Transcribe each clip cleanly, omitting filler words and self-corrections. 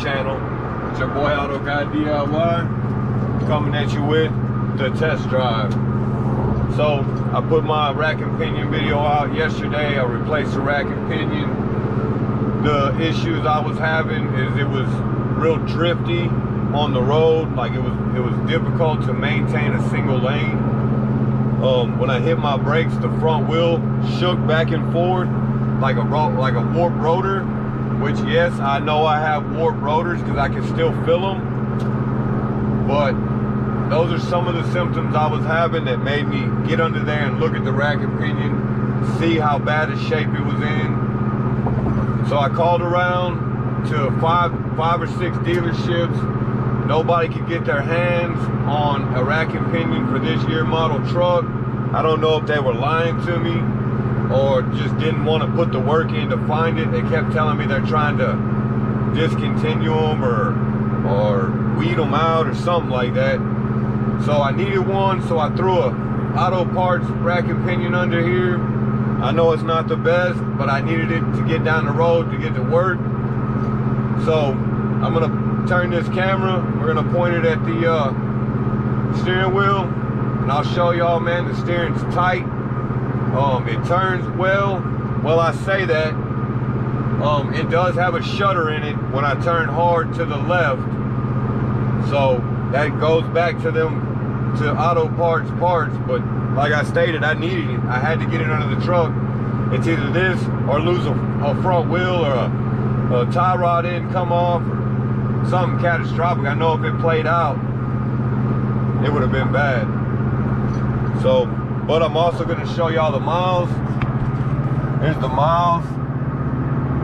channel. It's your boy Auto Guy DIY coming at you with the test drive. So I put my rack and pinion video out yesterday. I replaced the rack and pinion. The issues I was having is it was real drifty on the road. Like it was difficult to maintain a single lane. When I hit my brakes, the front wheel shook back and forth like a warped rotor, which yes, I know I have warped rotors because I can still feel them. But those are some of the symptoms I was having that made me get under there and look at the rack and pinion, see how bad a shape it was in. So I called around to five or six dealerships. Nobody could get their hands on a rack and pinion for this year model truck. I don't know if they were lying to me or just didn't want to put the work in to find it. They kept telling me they're trying to discontinue them or weed them out or something like that. So I needed one, so I threw a auto parts rack and pinion under here. I know it's not the best, but I needed it to get down the road to get to work. So I'm gonna turn this camera, we're gonna point it at the steering wheel, and I'll show y'all, man, the steering's tight. It turns well. Well, I say that. It does have a shutter in it when I turn hard to the left. So that goes back to auto parts, but like I stated, I needed it. I had to get it under the truck. It's either this or lose a front wheel or a tie rod end come off, or something catastrophic. I know if it played out, it would have been bad. So, but I'm also going to show y'all the miles. Here's the miles,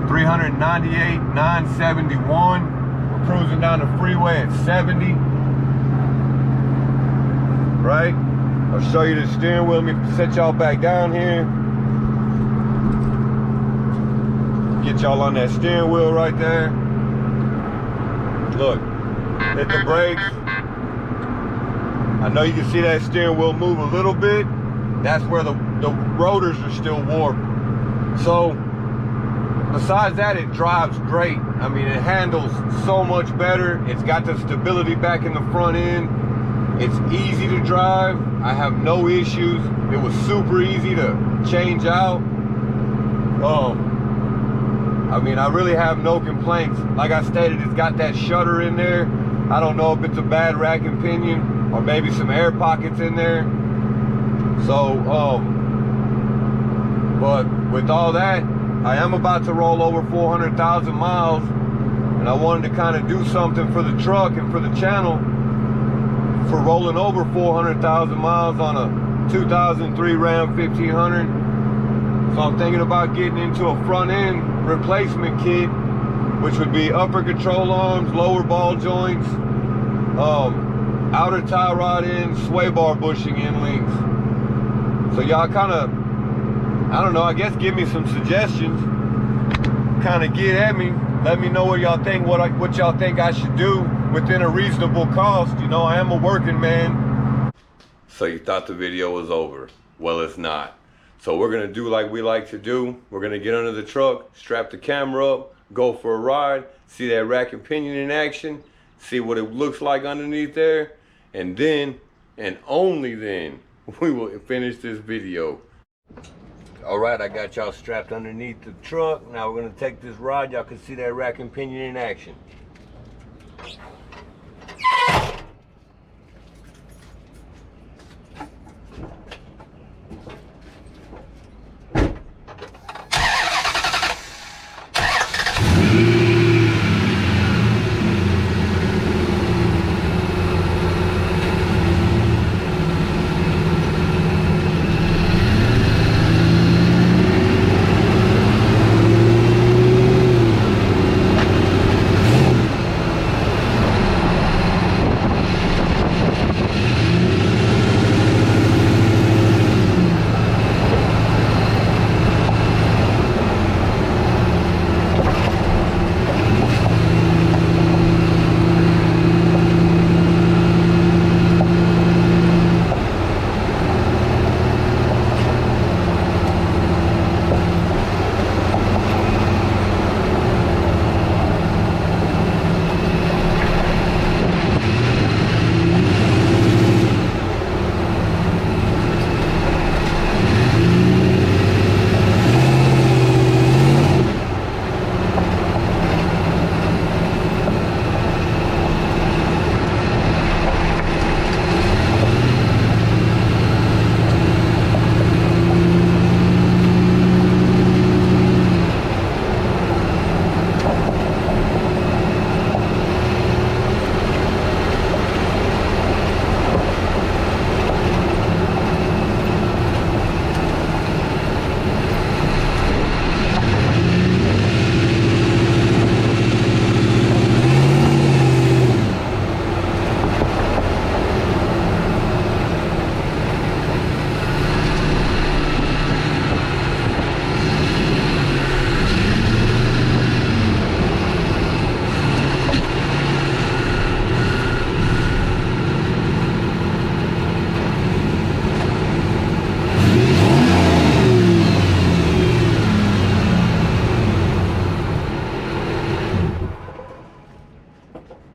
398,971. We're cruising down the freeway at 70. Right? I'll show you the steering wheel. Let me set y'all back down here. Get y'all on that steering wheel right there. Look, hit the brakes. I know you can see that steering wheel move a little bit. That's where the rotors are still warped. So besides that, it drives great. I mean, it handles so much better. It's got the stability back in the front end. It's easy to drive. I have no issues. It was super easy to change out. I mean, I really have no complaints. Like I stated, it's got that shutter in there. I don't know if it's a bad rack and pinion or maybe some air pockets in there. So, but with all that, I am about to roll over 400,000 miles, and I wanted to kind of do something for the truck and for the channel for rolling over 400,000 miles on a 2003 Ram 1500. So I'm thinking about getting into a front end replacement kit, which would be upper control arms, lower ball joints, outer tie rod ends, sway bar bushing end links. So y'all kind of, I don't know, I guess give me some suggestions, kind of get at me, let me know what y'all think, what y'all think I should do within a reasonable cost. You know, I am a working man. So you thought the video was over. Well, it's not. So we're gonna do like we like to do. We're gonna get under the truck, strap the camera up, go for a ride, see that rack and pinion in action, see what it looks like underneath there, and then, and only then, we will finish this video. All right, I got y'all strapped underneath the truck. Now we're gonna take this ride. Y'all can see that rack and pinion in action.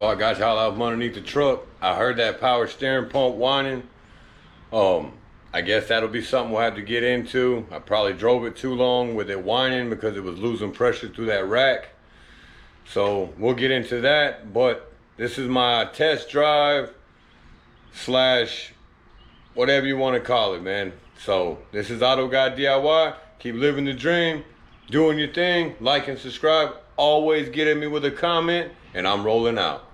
I got y'all out from underneath the truck. I heard that power steering pump whining. I guess that'll be something we'll have to get into. I probably drove it too long with it whining because it was losing pressure through that rack. So we'll get into that, but this is my test drive slash whatever you want to call it, man. So this is Auto Guy DIY. Keep living the dream, doing your thing, like and subscribe. Always get at me with a comment, and I'm rolling out.